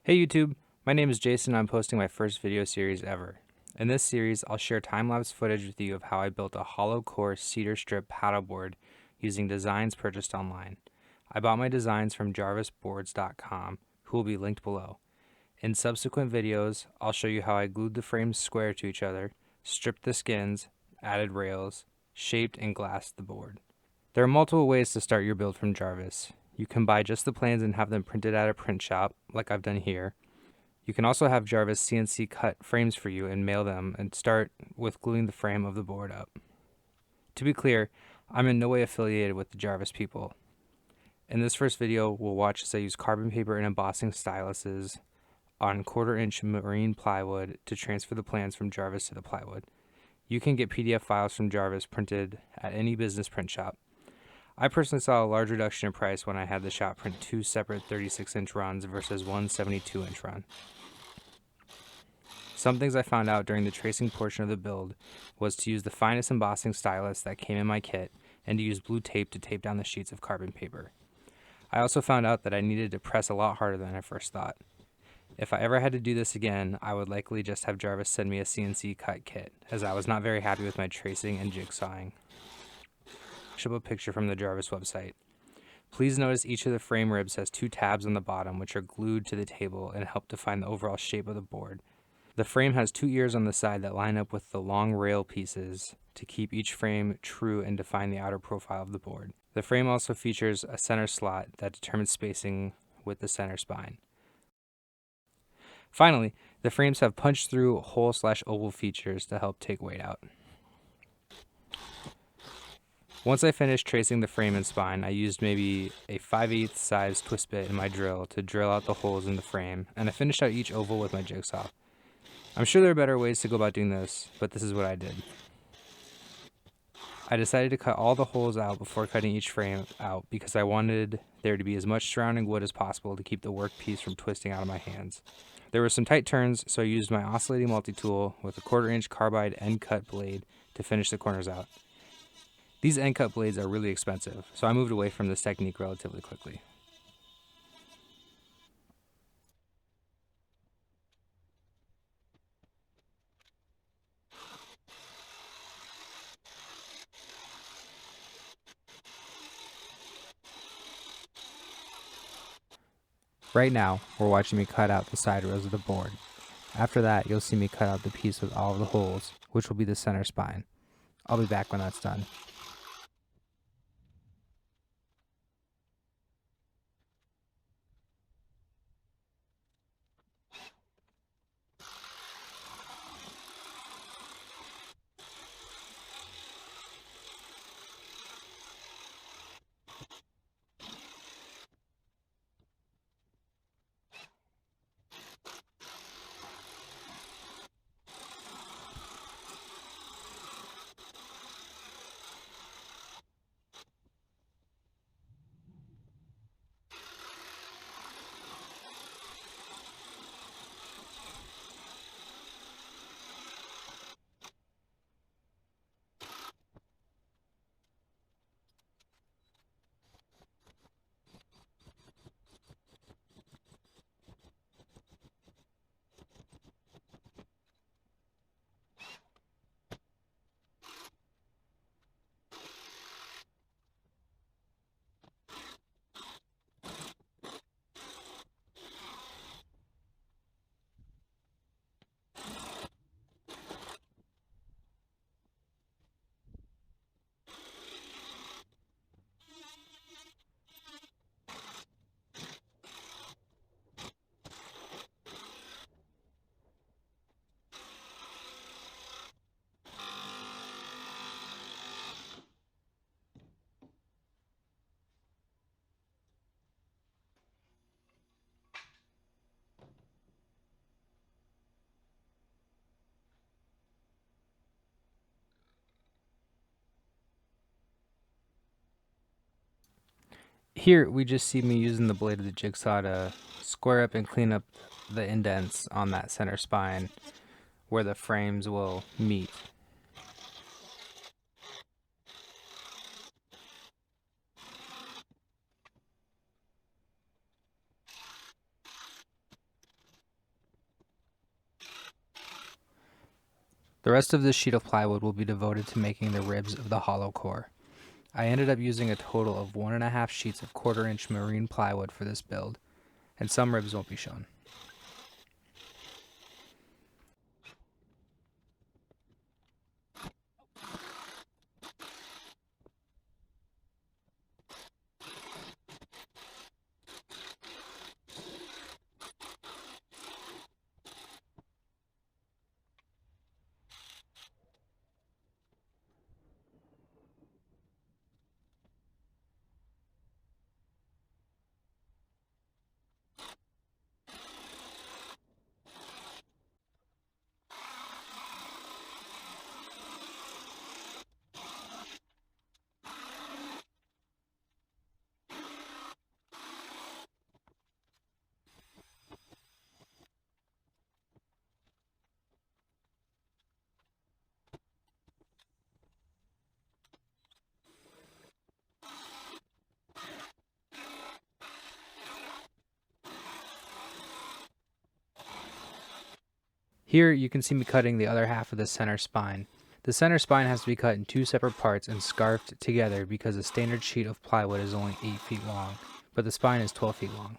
Hey YouTube, my name is Jason and I'm posting my first video series ever. In this series, I'll share time-lapse footage with you of how I built a hollow core cedar strip paddleboard using designs purchased online. I bought my designs from jarvisboards.com, who will be linked below. In subsequent videos, I'll show you how I glued the frames square to each other, stripped the skins, added rails, shaped and glassed the board. There are multiple ways to start your build from Jarvis. You can buy just the plans and have them printed at a print shop, like I've done here. You can also have Jarvis CNC cut frames for you and mail them and start with gluing the frame of the board up. To be clear, I'm in no way affiliated with the Jarvis people. In this first video, we'll watch as I use carbon paper and embossing styluses on 1/4-inch marine plywood to transfer the plans from Jarvis to the plywood. You can get PDF files from Jarvis printed at any business print shop. I personally saw a large reduction in price when I had the shop print 2 separate 36-inch runs versus one 72-inch run. Some things I found out during the tracing portion of the build was to use the finest embossing stylus that came in my kit and to use blue tape to tape down the sheets of carbon paper. I also found out that I needed to press a lot harder than I first thought. If I ever had to do this again, I would likely just have Jarvis send me a CNC cut kit, as I was not very happy with my tracing and jigsawing. A picture from the Jarvis website. Please notice each of the frame ribs has 2 tabs on the bottom which are glued to the table and help define the overall shape of the board. The frame has 2 ears on the side that line up with the long rail pieces to keep each frame true and define the outer profile of the board. The frame also features a center slot that determines spacing with the center spine. Finally, the frames have punch-through hole/oval features to help take weight out. Once I finished tracing the frame and spine, I used maybe a 5/8 size twist bit in my drill to drill out the holes in the frame, and I finished out each oval with my jigsaw. I'm sure there are better ways to go about doing this, but this is what I did. I decided to cut all the holes out before cutting each frame out because I wanted there to be as much surrounding wood as possible to keep the workpiece from twisting out of my hands. There were some tight turns, so I used my oscillating multi-tool with a 1/4-inch carbide end cut blade to finish the corners out. These end cut blades are really expensive, so I moved away from this technique relatively quickly. Right now, we're watching me cut out the side rails of the board. After that, you'll see me cut out the piece with all of the holes, which will be the center spine. I'll be back when that's done. Here, we just see me using the blade of the jigsaw to square up and clean up the indents on that center spine where the frames will meet. The rest of this sheet of plywood will be devoted to making the ribs of the hollow core. I ended up using a total of 1.5 sheets of 1/4-inch marine plywood for this build, and some ribs won't be shown. Here you can see me cutting the other half of the center spine. The center spine has to be cut in 2 separate parts and scarfed together because a standard sheet of plywood is only 8 feet long, but the spine is 12 feet long.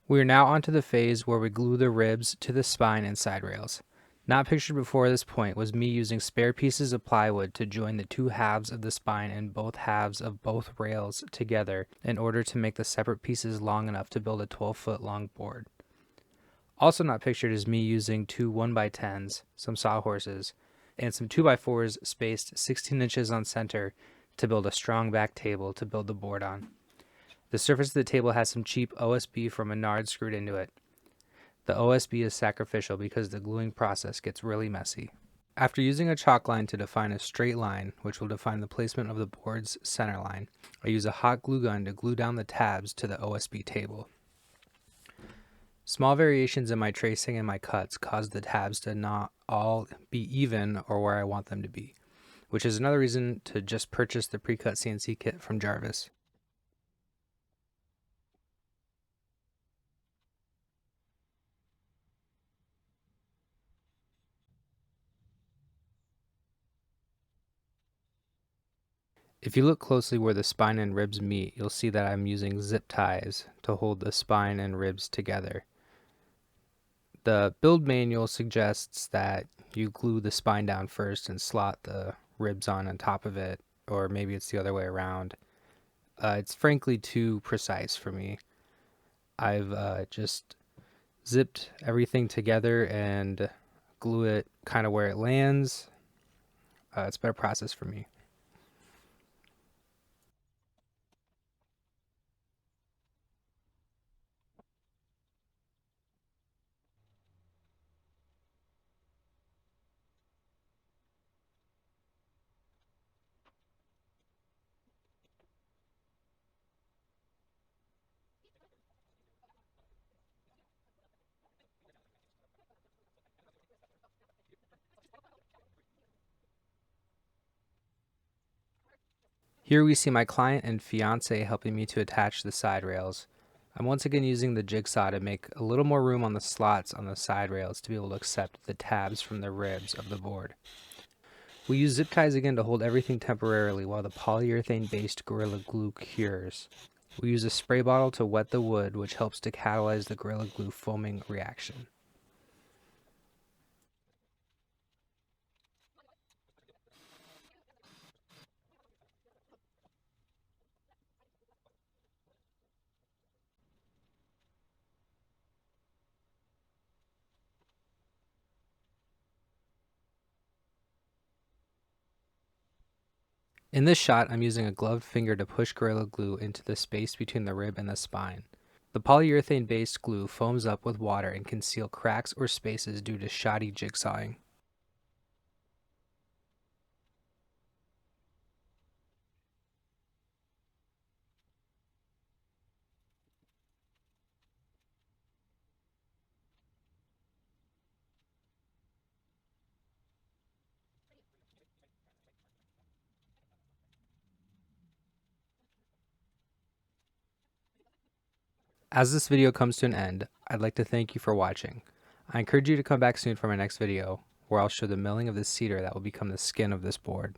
We are now onto the phase where we glue the ribs to the spine and side rails. Not pictured before this point was me using spare pieces of plywood to join the 2 halves of the spine and both halves of both rails together in order to make the separate pieces long enough to build a 12-foot long board. Also not pictured is me using 2 1x10s, some sawhorses, and some 2x4s spaced 16 inches on center to build a strong back table to build the board on. The surface of the table has some cheap OSB from Menards screwed into it. The OSB is sacrificial because the gluing process gets really messy. After using a chalk line to define a straight line, which will define the placement of the board's center line, I use a hot glue gun to glue down the tabs to the OSB table. Small variations in my tracing and my cuts cause the tabs to not all be even or where I want them to be, which is another reason to just purchase the pre-cut CNC kit from Jarvis. If you look closely where the spine and ribs meet, you'll see that I'm using zip ties to hold the spine and ribs together. The build manual suggests that you glue the spine down first and slot the ribs on top of it, or maybe it's the other way around. It's frankly too precise for me. I've just zipped everything together and glue it kind of where it lands. It's a better process for me. Here we see my client and fiance helping me to attach the side rails. I'm once again using the jigsaw to make a little more room on the slots on the side rails to be able to accept the tabs from the ribs of the board. We use zip ties again to hold everything temporarily while the polyurethane-based Gorilla Glue cures. We use a spray bottle to wet the wood, which helps to catalyze the Gorilla Glue foaming reaction. In this shot, I'm using a gloved finger to push Gorilla Glue into the space between the rib and the spine. The polyurethane-based glue foams up with water and can seal cracks or spaces due to shoddy jigsawing. As this video comes to an end, I'd like to thank you for watching. I encourage you to come back soon for my next video, where I'll show the milling of the cedar that will become the skin of this board.